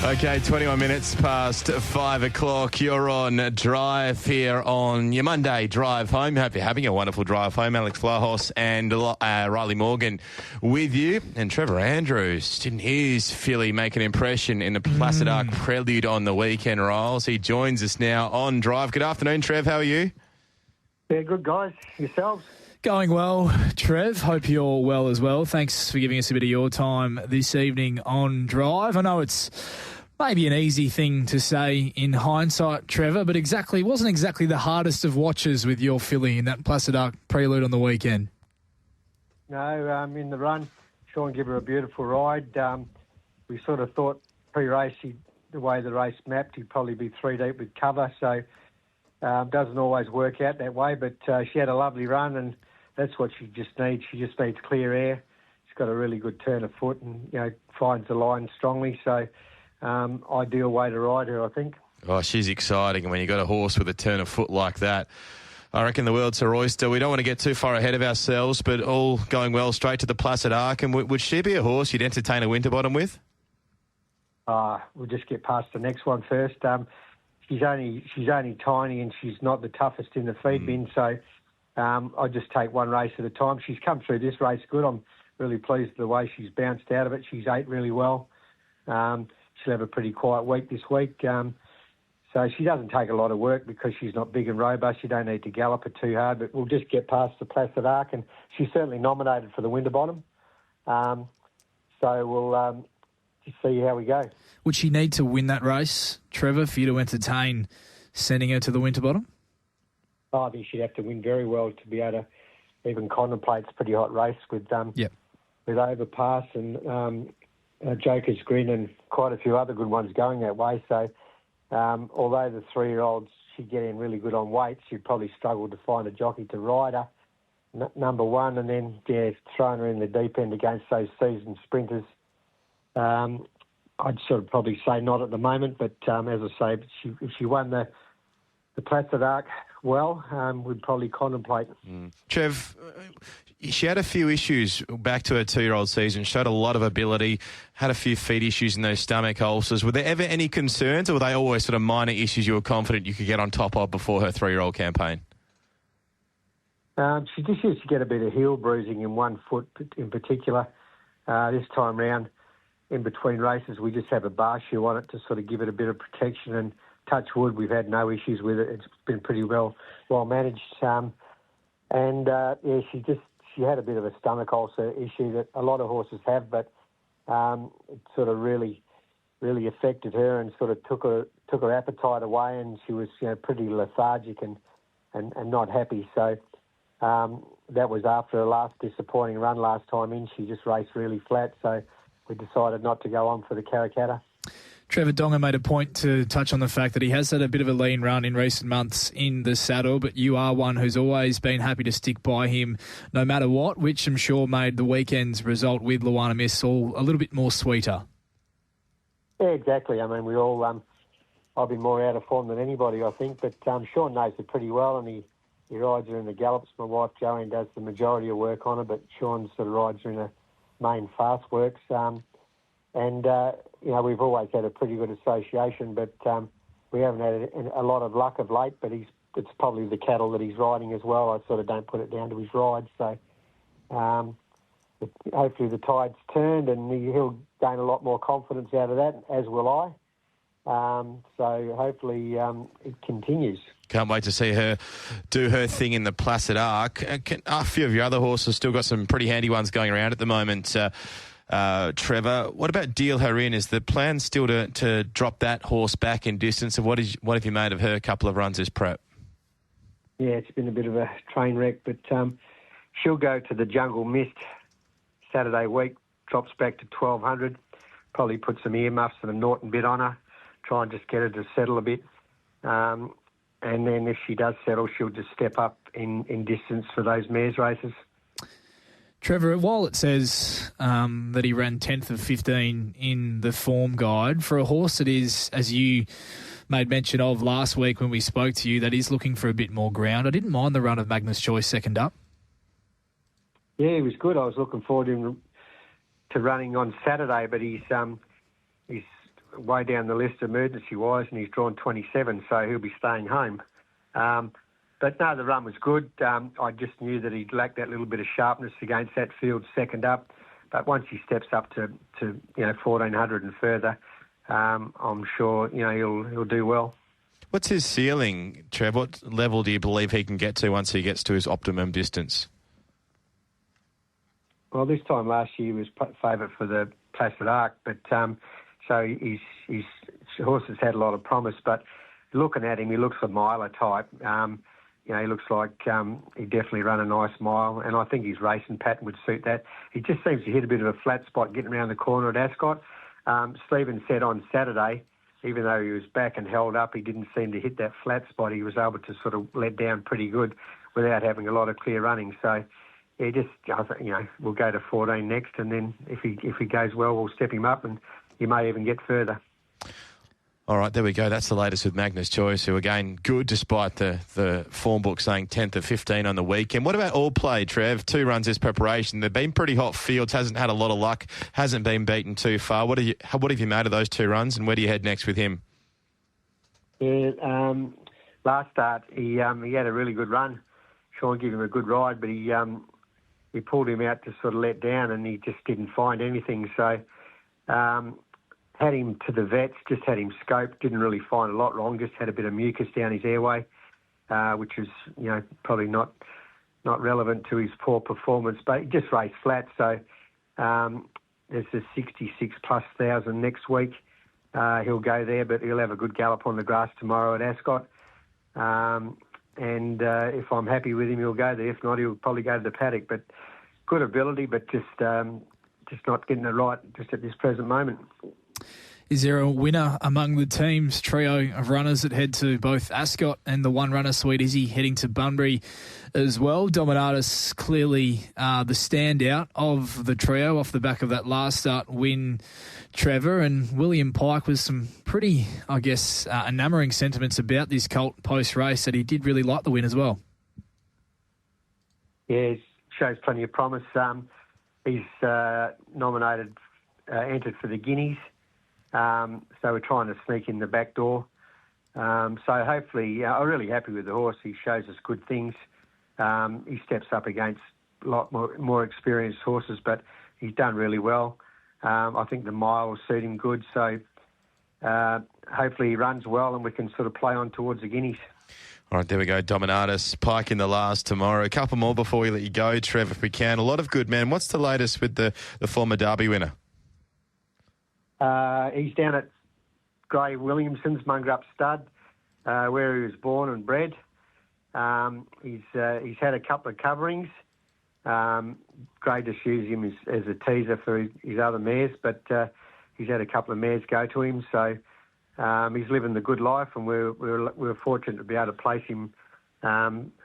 Okay, 21 minutes past 5 o'clock. You're on Drive here on your Monday drive home. Hope you're having a wonderful drive home. Alex Flahos and Riley Morgan with you. And Trevor Andrews, didn't his filly make an impression in the Placid Ark Prelude on the weekend, Riles? He joins us now on Drive. Good afternoon, Trev. How are you? Yeah, good, guys. Yourselves? Going well, Trev. Hope you're well as well. Thanks for giving us a bit of your time this evening on Drive. I know it's maybe an easy thing to say in hindsight, Trevor, but wasn't exactly the hardest of watches with your filly in that Placid Ark Prelude on the weekend. No, in the run, Sean gave her a beautiful ride. We sort of thought pre-race, the way the race mapped, he'd probably be 3 deep with cover, so doesn't always work out that way, but she had a lovely run, and that's what she just needs. She just needs clear air. She's got a really good turn of foot and, finds the line strongly, so ideal way to ride her, I think. Oh, she's exciting. And when you've got a horse with a turn of foot like that, I reckon the world's her oyster. We don't want to get too far ahead of ourselves, but all going well straight to the Placid Ark. And would she be a horse you'd entertain a Winterbottom with? We'll just get past the next one first. She's only tiny and she's not the toughest in the feed bin, so I'll just take one race at a time. She's come through this race good. I'm really pleased with the way she's bounced out of it. She's ate really well. She'll have a pretty quiet week this week. So she doesn't take a lot of work because she's not big and robust. You don't need to gallop her too hard, but we'll just get past the Placid Ark, and she's certainly nominated for the Winterbottom. So we'll just see how we go. Would she need to win that race, Trevor, for you to entertain sending her to the Winterbottom? I think she'd have to win very well to be able to even contemplate. It's a pretty hot race with Overpass and Joker's Grin and quite a few other good ones going that way. So although the 3-year-olds, she'd get in really good on weight, she'd probably struggle to find a jockey to ride her, number one, and then, throwing her in the deep end against those seasoned sprinters. I'd sort of probably say not at the moment, but as I say, if she won the Placid Ark well, we'd probably contemplate. Trev, she had a few issues back to her 2-year-old season, showed a lot of ability, had a few feet issues in those stomach ulcers. Were there ever any concerns, or were they always sort of minor issues you were confident you could get on top of before her 3-year-old campaign? She just used to get a bit of heel bruising in one foot in particular. This time round, in between races, we just have a bar shoe on it to sort of give it a bit of protection, and touch wood, we've had no issues with it. It's been pretty well managed. She had a bit of a stomach ulcer issue that a lot of horses have, but it sort of really affected her and sort of took her appetite away, and she was pretty lethargic and not happy. So that was after her last disappointing run last time in. She just raced really flat, so we decided not to go on for the Karrakatta. Trevor Donga made a point to touch on the fact that he has had a bit of a lean run in recent months in the saddle, but you are one who's always been happy to stick by him no matter what, which I'm sure made the weekend's result with Luana Miss all a little bit more sweeter. Yeah, exactly. I mean, we all, I've been more out of form than anybody, I think, but Sean knows it pretty well, and he rides her in the gallops. My wife Joanne does the majority of work on her, but Sean sort of rides her in the main fast works. We've always had a pretty good association, but we haven't had a lot of luck of late, but it's probably the cattle that he's riding as well. I sort of don't put it down to his ride, so hopefully the tide's turned and he'll gain a lot more confidence out of that, as will I. So hopefully it continues. Can't wait to see her do her thing in the Placid Ark. A few of your other horses still got some pretty handy ones going around at the moment. Trevor, what about Deal Her In? Is the plan still to drop that horse back in distance? And what have you made of her couple of runs as prep? Yeah, it's been a bit of a train wreck, but she'll go to the Jungle Mist Saturday week, drops back to 1,200, probably put some earmuffs and a Norton bit on her, try and just get her to settle a bit. And then if she does settle, she'll just step up in distance for those mares races. Trevor, while it says that he ran 10th of 15 in the form guide, for a horse that is, as you made mention of last week when we spoke to you, that is looking for a bit more ground, I didn't mind the run of Magnus Choice second up. Yeah, he was good. I was looking forward to running on Saturday, but he's way down the list emergency-wise, and he's drawn 27, so he'll be staying home. But no, the run was good. I just knew that he lacked that little bit of sharpness against that field second up. But once he steps up to 1400 and further, I'm sure he'll do well. What's his ceiling, Trev? What level do you believe he can get to once he gets to his optimum distance? Well, this time last year he was favourite for the Placid Ark, but so his horse has had a lot of promise. But looking at him, he looks a miler type. He looks like he definitely run a nice mile, and I think his racing pattern would suit that. He just seems to hit a bit of a flat spot getting around the corner at Ascot. Stephen said on Saturday, even though he was back and held up, he didn't seem to hit that flat spot. He was able to sort of let down pretty good without having a lot of clear running. So, we'll go to 14 next, and then if he goes well, we'll step him up, and he may even get further. All right, there we go. That's the latest with Magnus Choice, who, again, good despite the form book saying 10th of 15 on the weekend. What about All Play, Trev? 2 runs this preparation. They've been pretty hot fields, hasn't had a lot of luck, hasn't been beaten too far. What have you made of those 2 runs, and where do you head next with him? Yeah, last start, he had a really good run. Sean gave him a good ride, but he pulled him out to sort of let down, and he just didn't find anything. So had him to the vets, just had him scoped, didn't really find a lot wrong, just had a bit of mucus down his airway, which is, probably not relevant to his poor performance, but he just raced flat. So there's the 66,000+ next week. He'll go there, but he'll have a good gallop on the grass tomorrow at Ascot. And if I'm happy with him, he'll go there. If not, he'll probably go to the paddock. But good ability, but just not getting it right just at this present moment. Is there a winner among the team's trio of runners that head to both Ascot and the one runner, Sweet Izzy, heading to Bunbury as well? Dominatus clearly the standout of the trio off the back of that last start win, Trevor, and William Pike with some pretty, enamouring sentiments about this colt post-race that he did really like the win as well. Yeah, shows plenty of promise. He's nominated, entered for the Guineas. So we're trying to sneak in the back door. So hopefully, I'm really happy with the horse. He shows us good things. He steps up against a lot more experienced horses, but he's done really well. I think the mile will suit him good. So hopefully he runs well and we can sort of play on towards the Guineas. All right, there we go. Dominatus, Pike in the last tomorrow. A couple more before we let you go, Trev, if we can. A lot of good men. What's the latest with the former Derby winner? He's down at Gray Williamson's Mungrap Stud, where he was born and bred. He's had a couple of coverings. Gray just used him as a teaser for his other mares, but he's had a couple of mares go to him, so he's living the good life, and we're fortunate to be able to place him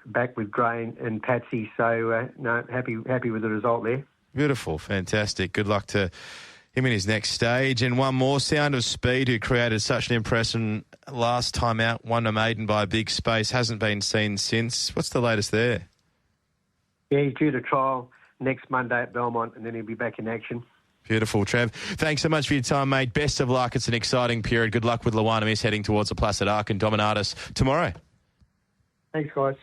back with Gray and Patsy. So happy with the result there. Beautiful, fantastic. Good luck to him in his next stage. And one more, Sound of Speed, who created such an impression last time out, won a maiden by a big space, hasn't been seen since. What's the latest there? Yeah, he's due to trial next Monday at Belmont, and then he'll be back in action. Beautiful, Trev. Thanks so much for your time, mate. Best of luck. It's an exciting period. Good luck with Luana Miss heading towards the Placid Ark and Dominatus tomorrow. Thanks, guys.